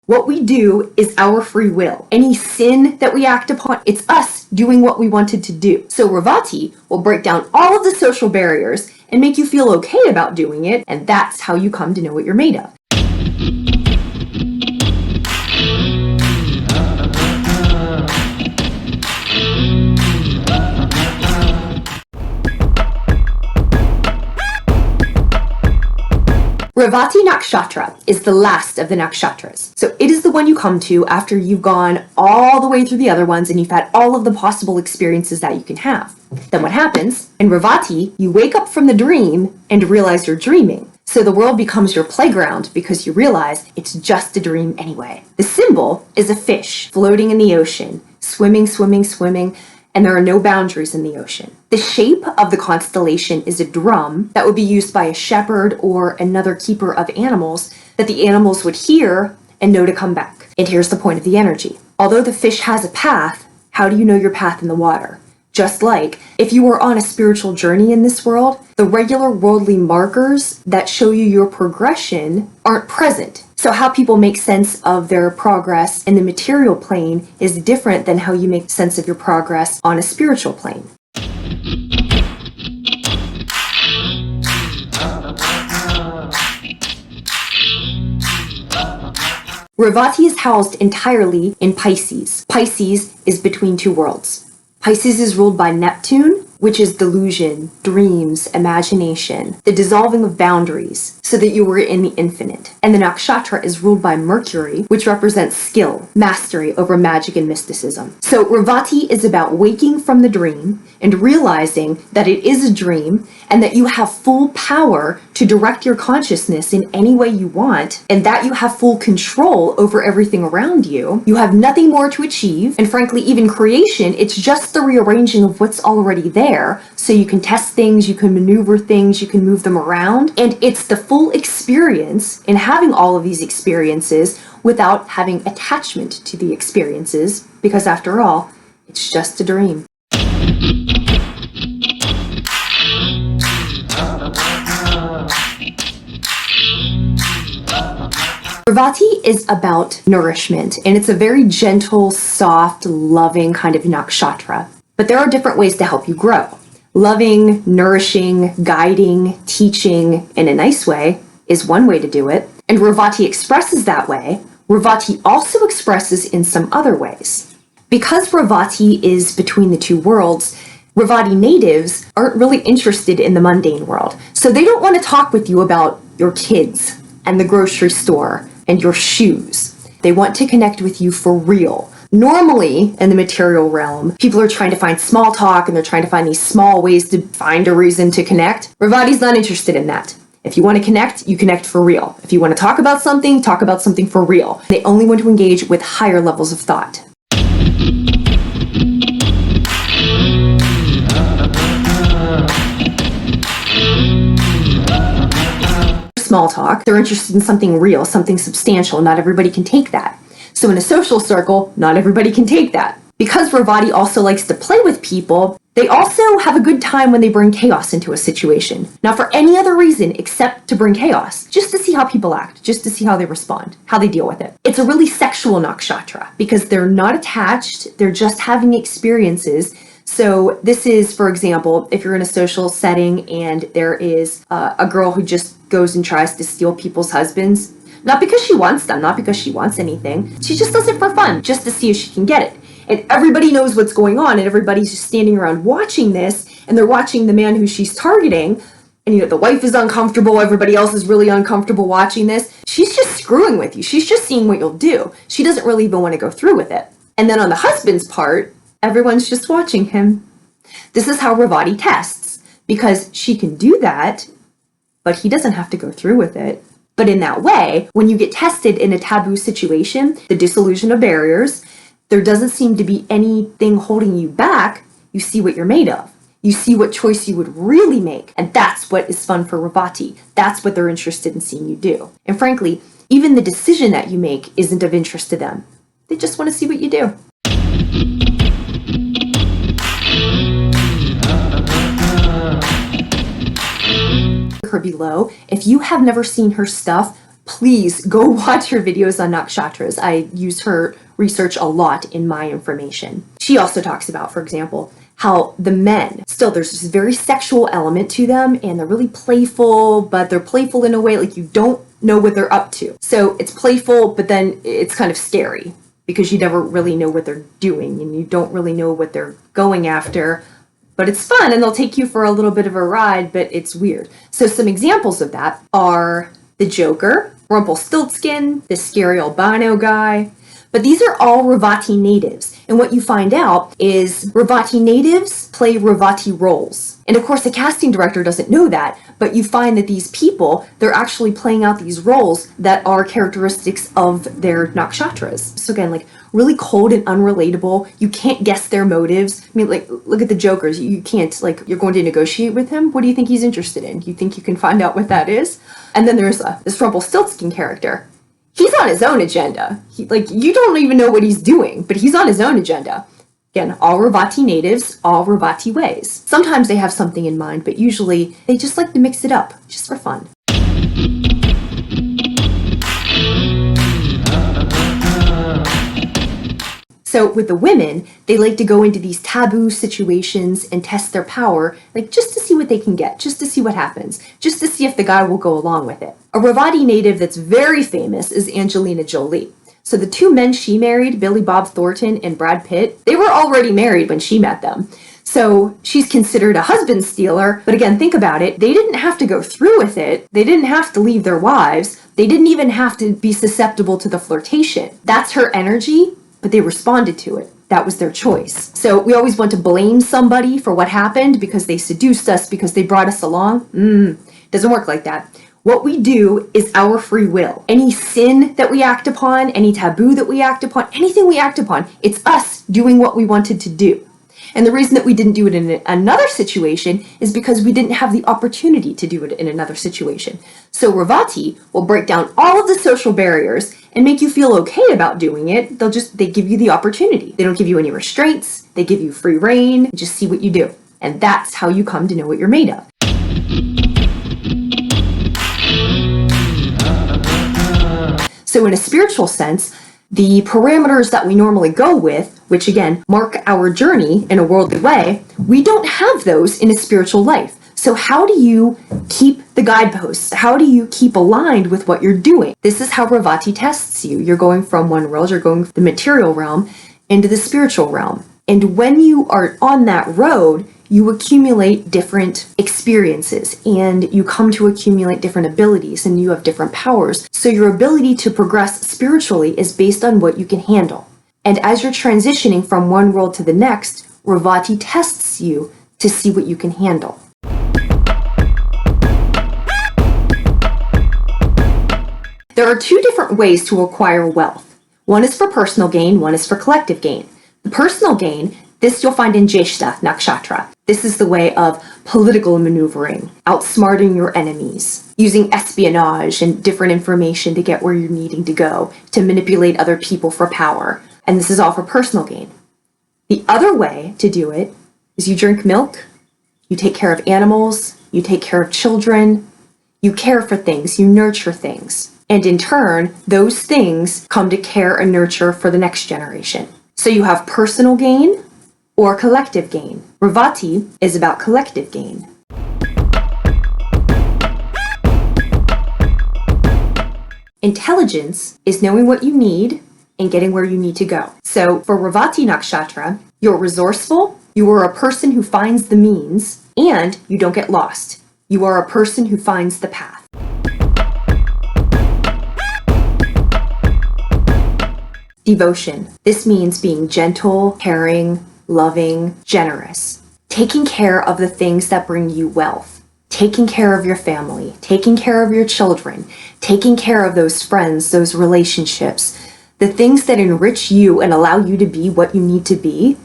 What we do is our free will. Any sin that we act upon, it's us doing what we wanted to do. So Revati will break down all of the social barriers and make you feel okay about doing it, and that's how you come to know what you're made of. Revati Nakshatra is the last of the nakshatras. So it is the one you come to after you've gone all the way through the other ones and you've had all of the possible experiences that you can have. Then what happens? In Revati, you wake up from the dream and realize you're dreaming. So the world becomes your playground because you realize it's just a dream anyway. The symbol is a fish floating in the ocean, swimming, swimming, swimming, and there are no boundaries in the ocean. The shape of the constellation is a drum that would be used by a shepherd or another keeper of animals that the animals would hear and know to come back. And here's the point of the energy. Although the fish has a path, how do you know your path in the water? Just like if you were on a spiritual journey in this world, the regular worldly markers that show you your progression aren't present. So how people make sense of their progress in the material plane is different than how you make sense of your progress on a spiritual plane. Revati is housed entirely in Pisces. Pisces is between two worlds. Pisces is ruled by Neptune, which is delusion, dreams, imagination, the dissolving of boundaries, so that you were in the infinite. And the nakshatra is ruled by Mercury, which represents skill, mastery over magic and mysticism. So Revati is about waking from the dream and realizing that it is a dream and that you have full power to direct your consciousness in any way you want, and that you have full control over everything around you. You have nothing more to achieve, and frankly, even creation, it's just the rearranging of what's already there, so you can test things, you can maneuver things, you can move them around, and it's the full experience in having all of these experiences without having attachment to the experiences, because after all, it's just a dream. Revati is about nourishment, and it's a very gentle, soft, loving kind of nakshatra. But there are different ways to help you grow. Loving, nourishing, guiding, teaching in a nice way is one way to do it. And Revati expresses that way. Revati also expresses in some other ways. Because Revati is between the two worlds, Revati natives aren't really interested in the mundane world. So they don't want to talk with you about your kids and the grocery store and your shoes. They want to connect with you for real. Normally, in the material realm, people are trying to find small talk and they're trying to find these small ways to find a reason to connect. Revati's not interested in that. If you want to connect, you connect for real. If you want to talk about something for real. They only want to engage with higher levels of thought. Small talk, they're interested in something real, something substantial. Not everybody can take that. So in a social circle, not everybody can take that. Because Revati also likes to play with people, they also have a good time when they bring chaos into a situation. Not for any other reason except to bring chaos, just to see how people act, just to see how they respond, how they deal with it. It's a really sexual nakshatra because they're not attached, they're just having experiences. So this is, for example, if you're in a social setting and there is a girl who just goes and tries to steal people's husbands, not because she wants them, not because she wants anything, she just does it for fun, just to see if she can get it. And everybody knows what's going on, and everybody's just standing around watching this, and they're watching the man who she's targeting, and the wife is uncomfortable, everybody else is really uncomfortable watching this. She's just screwing with you. She's just seeing what you'll do. She doesn't really even want to go through with it. And then on the husband's part, everyone's just watching him. This is how Revati tests, because she can do that, but he doesn't have to go through with it. But in that way, when you get tested in a taboo situation, the dissolution of barriers, there doesn't seem to be anything holding you back. You see what you're made of. You see what choice you would really make. And that's what is fun for Revati. That's what they're interested in seeing you do. And frankly, even the decision that you make isn't of interest to them. They just want to see what you do. Her below. If you have never seen her stuff, please go watch her videos on nakshatras. I use her research a lot in my information. She also talks about, for example, how the men, still there's this very sexual element to them, and they're really playful, but they're playful in a way like you don't know what they're up to. So it's playful, but then it's kind of scary because you never really know what they're doing and you don't really know what they're going after. But it's fun and they'll take you for a little bit of a ride, but it's weird. So some examples of that are the Joker, Rumpelstiltskin, the scary albino guy. But these are all Revati natives. And what you find out is Revati natives play Revati roles. And of course, the casting director doesn't know that, but you find that these people, they're actually playing out these roles that are characteristics of their nakshatras. So again, like really cold and unrelatable. You can't guess their motives. I mean, like, look at the Jokers. You can't, like, you're going to negotiate with him. What do you think he's interested in? You think you can find out what that is? And then there's this Rumpelstiltskin character. He's on his own agenda. You don't even know what he's doing, but he's on his own agenda. Again, all Revati natives, all Revati ways. Sometimes they have something in mind, but usually they just like to mix it up, just for fun. So with the women, they like to go into these taboo situations and test their power, like just to see what they can get, just to see what happens, just to see if the guy will go along with it. A Revati native that's very famous is Angelina Jolie. So the two men she married, Billy Bob Thornton and Brad Pitt, they were already married when she met them. So she's considered a husband stealer, but again, think about it. They didn't have to go through with it. They didn't have to leave their wives. They didn't even have to be susceptible to the flirtation. That's her energy, but they responded to it. That was their choice. So we always want to blame somebody for what happened because they seduced us, because they brought us along. Doesn't work like that. What we do is our free will. Any sin that we act upon, any taboo that we act upon, anything we act upon, it's us doing what we wanted to do. And the reason that we didn't do it in another situation is because we didn't have the opportunity to do it in another situation. So Revati will break down all of the social barriers and make you feel okay about doing it. They give you the opportunity. They don't give you any restraints. They give you free reign. Just see what you do. And that's how you come to know what you're made of. So in a spiritual sense, the parameters that we normally go with, which again, mark our journey in a worldly way, we don't have those in a spiritual life. So how do you keep the guideposts? How do you keep aligned with what you're doing? This is how Revati tests you. You're going from one world, you're going from the material realm into the spiritual realm. And when you are on that road, you accumulate different experiences and you come to accumulate different abilities and you have different powers. So your ability to progress spiritually is based on what you can handle. And as you're transitioning from one world to the next, Revati tests you to see what you can handle. There are two different ways to acquire wealth. One is for personal gain, one is for collective gain. The personal gain, this you'll find in Jyeshta Nakshatra. This is the way of political maneuvering, outsmarting your enemies, using espionage and different information to get where you're needing to go, to manipulate other people for power. And this is all for personal gain. The other way to do it is you drink milk, you take care of animals, you take care of children, you care for things, you nurture things. And in turn, those things come to care and nurture for the next generation. So you have personal gain or collective gain. Revati is about collective gain. Intelligence is knowing what you need and getting where you need to go. So for Revati Nakshatra, you're resourceful, you are a person who finds the means, and you don't get lost. You are a person who finds the path. Devotion. This means being gentle, caring, loving, generous. Taking care of the things that bring you wealth. Taking care of your family. Taking care of your children. Taking care of those friends, those relationships. The things that enrich you and allow you to be what you need to be.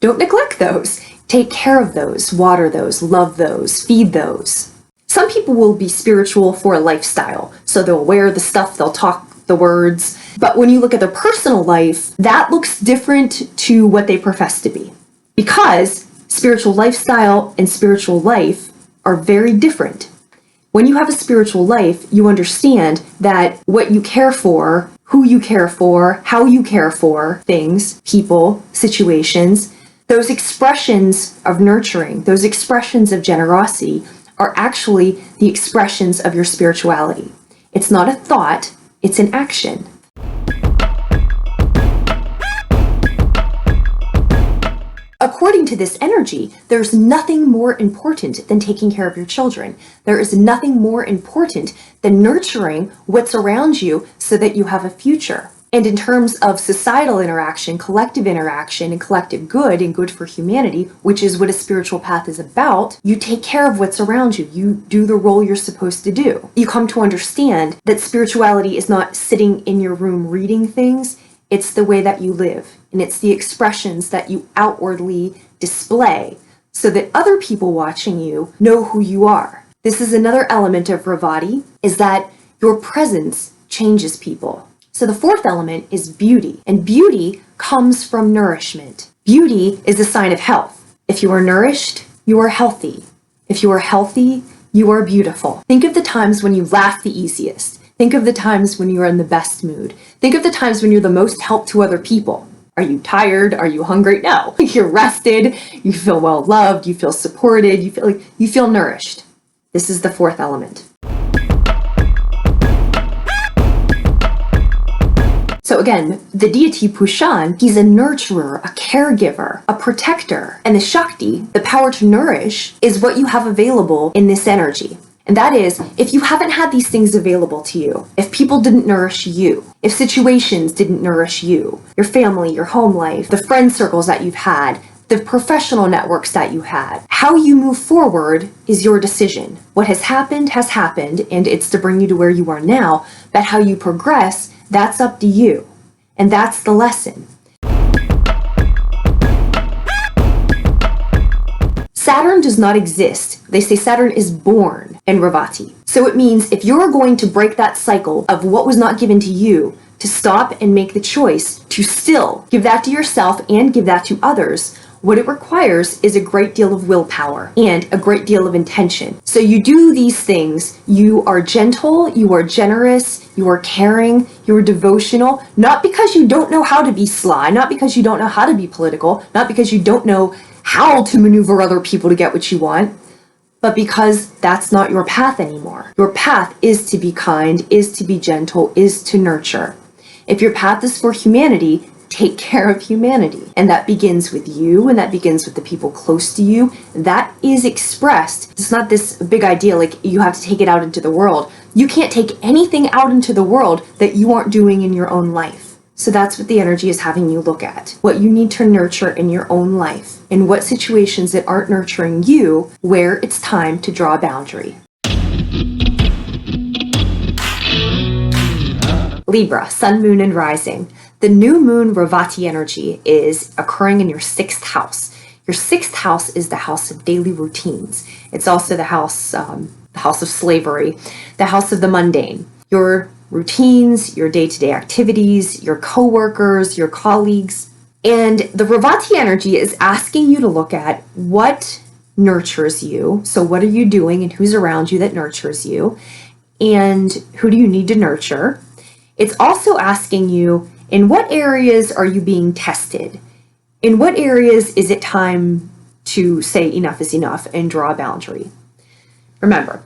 Don't neglect those. Take care of those. Water those. Love those. Feed those. Some people will be spiritual for a lifestyle. So they'll wear the stuff, they'll talk the words. But when you look at their personal life, that looks different to what they profess to be. Because spiritual lifestyle and spiritual life are very different. When you have a spiritual life, you understand that what you care for, who you care for, how you care for things, people, situations, those expressions of nurturing, those expressions of generosity are actually the expressions of your spirituality. It's not a thought, it's an action. According to this energy, there's nothing more important than taking care of your children. There is nothing more important than nurturing what's around you so that you have a future. And in terms of societal interaction, and collective good and good for humanity, which is what a spiritual path is about, you take care of what's around you. You do the role you're supposed to do. You come to understand that spirituality is not sitting in your room reading things. It's the way that you live, and it's the expressions that you outwardly display so that other people watching you know who you are. This is another element of Revati, is that your presence changes people. So the fourth element is beauty, and beauty comes from nourishment. Beauty is a sign of health. If you are nourished, you are healthy. If you are healthy, you are beautiful. Think of the times when you laugh the easiest. Think of the times when you are in the best mood. Think of the times when you're the most help to other people. Are you tired? Are you hungry? No. You're rested. You feel well loved. You feel supported. You feel nourished. This is the fourth element. So again, the deity Pushan, he's a nurturer, a caregiver, a protector. And the Shakti, the power to nourish, is what you have available in this energy. And that is, if you haven't had these things available to you, if people didn't nourish you, if situations didn't nourish you, your family, your home life, the friend circles that you've had, the professional networks that you had, how you move forward is your decision. What has happened, and it's to bring you to where you are now, but how you progress, that's up to you. And that's the lesson. Saturn does not exist. They say Saturn is born in Revati. So it means if you're going to break that cycle of what was not given to you, to stop and make the choice to still give that to yourself and give that to others, what it requires is a great deal of willpower and a great deal of intention. So you do these things. You are gentle, you are generous, you are caring, you are devotional, not because you don't know how to be sly, not because you don't know how to be political, not because you don't know how to maneuver other people to get what you want, but because that's not your path anymore. Your path is to be kind, is to be gentle, is to nurture. If your path is for humanity, take care of humanity. And that begins with you, and that begins with the people close to you. That is expressed. It's not this big idea like you have to take it out into the world. You can't take anything out into the world that you aren't doing in your own life. So that's what the energy is having you look at. What you need to nurture in your own life, and what situations that aren't nurturing you, where it's time to draw a boundary. Libra, Sun, Moon, and Rising. The new moon Revati energy is occurring in your 6th house. Your 6th house is the house of daily routines. It's also the house of slavery, the house of the mundane. Your routines, your day-to-day activities, your coworkers, your colleagues. And the Revati energy is asking you to look at what nurtures you. So what are you doing and who's around you that nurtures you? And who do you need to nurture? It's also asking you, in what areas are you being tested? In what areas is it time to say enough is enough and draw a boundary? Remember,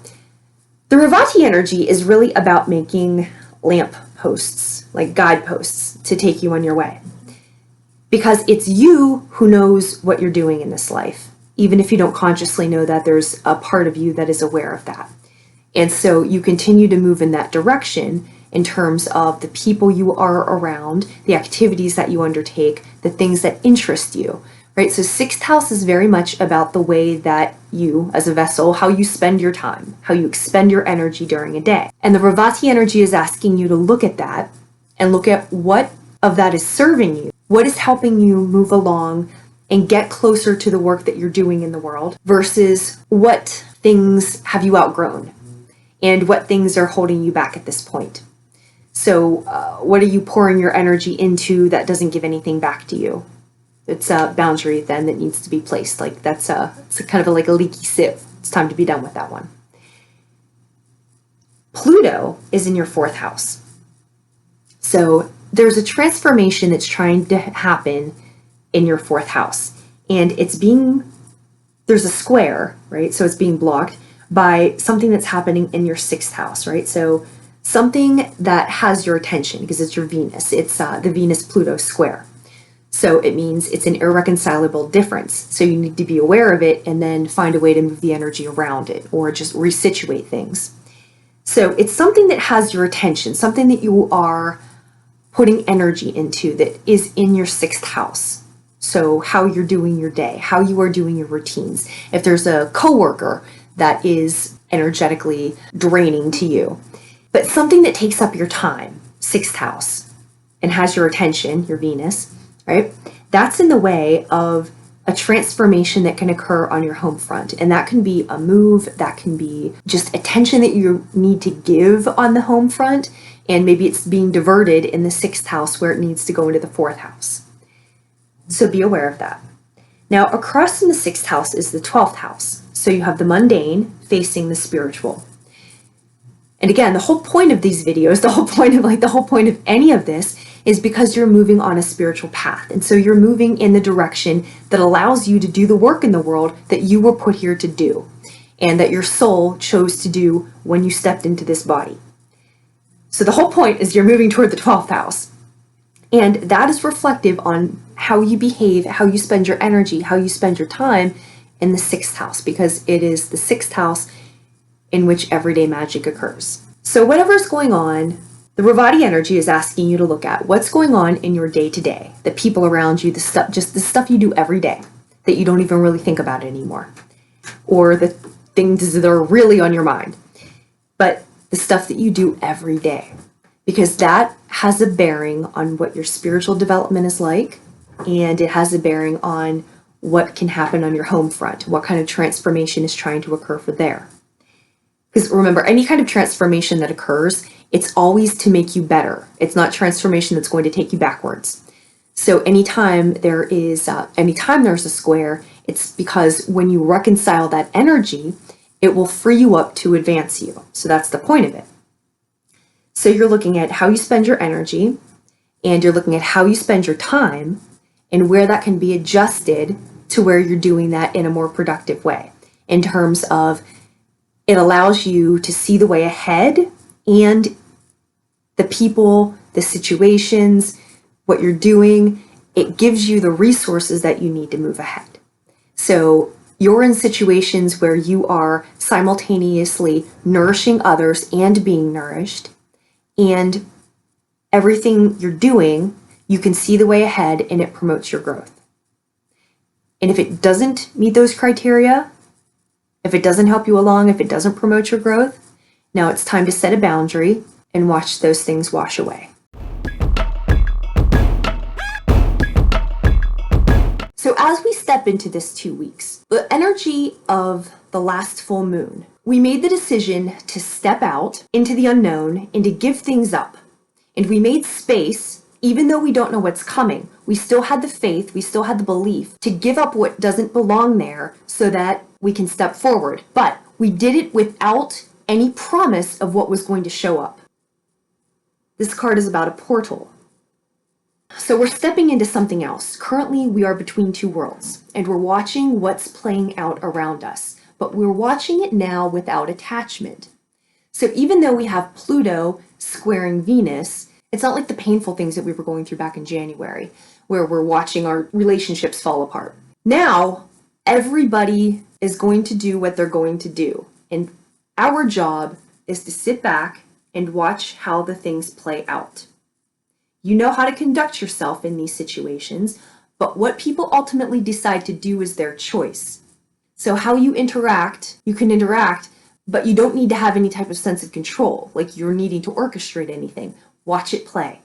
the Revati energy is really about making lamp posts, like guideposts, to take you on your way. Because it's you who knows what you're doing in this life, even if you don't consciously know that there's a part of you that is aware of that. And so you continue to move in that direction in terms of the people you are around, the activities that you undertake, the things that interest you, right? So 6th house is very much about the way that you, as a vessel, how you spend your time, how you expend your energy during a day. And the Revati energy is asking you to look at that and look at what of that is serving you, what is helping you move along and get closer to the work that you're doing in the world versus what things have you outgrown and what things are holding you back at this point. So what are you pouring your energy into that doesn't give anything back to you? It's a boundary then that needs to be placed. Like it's a kind of like a leaky sieve. It's time to be done with that one. Pluto is in your 4th house. So there's a transformation that's trying to happen in your 4th house. And there's a square, right? So it's being blocked by something that's happening in your 6th house, right? So something that has your attention because it's your Venus. It's the Venus-Pluto square. So it means it's an irreconcilable difference. So you need to be aware of it and then find a way to move the energy around it or just resituate things. So it's something that has your attention, something that you are putting energy into that is in your 6th house. So how you're doing your day, how you are doing your routines. If there's a coworker that is energetically draining to you, but something that takes up your time, 6th house, and has your attention, your Venus, right? That's in the way of a transformation that can occur on your home front. And that can be a move, that can be just attention that you need to give on the home front. And maybe it's being diverted in the 6th house where it needs to go into the 4th house. So be aware of that. Now, across from the 6th house is the 12th house. So you have the mundane facing the spiritual. And again, the whole point of these videos, the whole point of any of this is because you're moving on a spiritual path. And so you're moving in the direction that allows you to do the work in the world that you were put here to do and that your soul chose to do when you stepped into this body. So the whole point is you're moving toward the 12th house. And that is reflective on how you behave, how you spend your energy, how you spend your time in the 6th house, because it is the 6th house in which everyday magic occurs. So whatever's going on, the Revati energy is asking you to look at what's going on in your day-to-day, the people around you, just the stuff you do every day that you don't even really think about anymore, or the things that are really on your mind, but the stuff that you do every day, because that has a bearing on what your spiritual development is like, and it has a bearing on what can happen on your home front, what kind of transformation is trying to occur for there. Because remember, any kind of transformation that occurs, it's always to make you better. It's not transformation that's going to take you backwards. So anytime there's a square, it's because when you reconcile that energy, it will free you up to advance you. So that's the point of it. So you're looking at how you spend your energy, and you're looking at how you spend your time, and where that can be adjusted to where you're doing that in a more productive way, in terms of it allows you to see the way ahead and the people, the situations, what you're doing. It gives you the resources that you need to move ahead. So you're in situations where you are simultaneously nourishing others and being nourished, and everything you're doing, you can see the way ahead and it promotes your growth. And if it doesn't meet those criteria, if it doesn't help you along, if it doesn't promote your growth, now it's time to set a boundary and watch those things wash away. So as we step into this 2 weeks, the energy of the last full moon, we made the decision to step out into the unknown and to give things up. And we made space, even though we don't know what's coming. We still had the faith, we still had the belief to give up what doesn't belong there so that we can step forward. But we did it without any promise of what was going to show up. This card is about a portal. So we're stepping into something else. Currently, we are between two worlds, and we're watching what's playing out around us. But we're watching it now without attachment. So even though we have Pluto squaring Venus, it's not like the painful things that we were going through back in January, where we're watching our relationships fall apart. Now, everybody is going to do what they're going to do. And our job is to sit back and watch how the things play out. You know how to conduct yourself in these situations, but what people ultimately decide to do is their choice. So how you interact, you can interact, but you don't need to have any type of sense of control, like you're needing to orchestrate anything. Watch it play.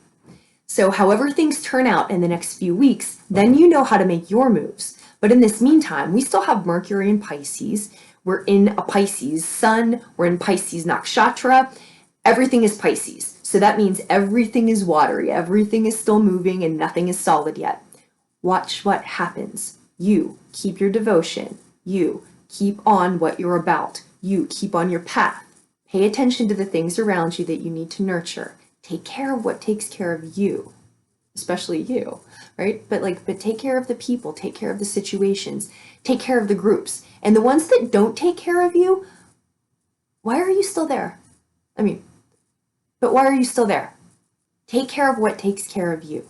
So however things turn out in the next few weeks, then you know how to make your moves. But in this meantime, we still have Mercury in Pisces. We're in a Pisces sun. We're in Pisces Nakshatra. Everything is Pisces. So that means everything is watery. Everything is still moving and nothing is solid yet. Watch what happens. You keep your devotion. You keep on what you're about. You keep on your path. Pay attention to the things around you that you need to nurture. Take care of what takes care of you, especially you, right? But take care of the people, take care of the situations, take care of the groups. And the ones that don't take care of you, why are you still there? But why are you still there? Take care of what takes care of you.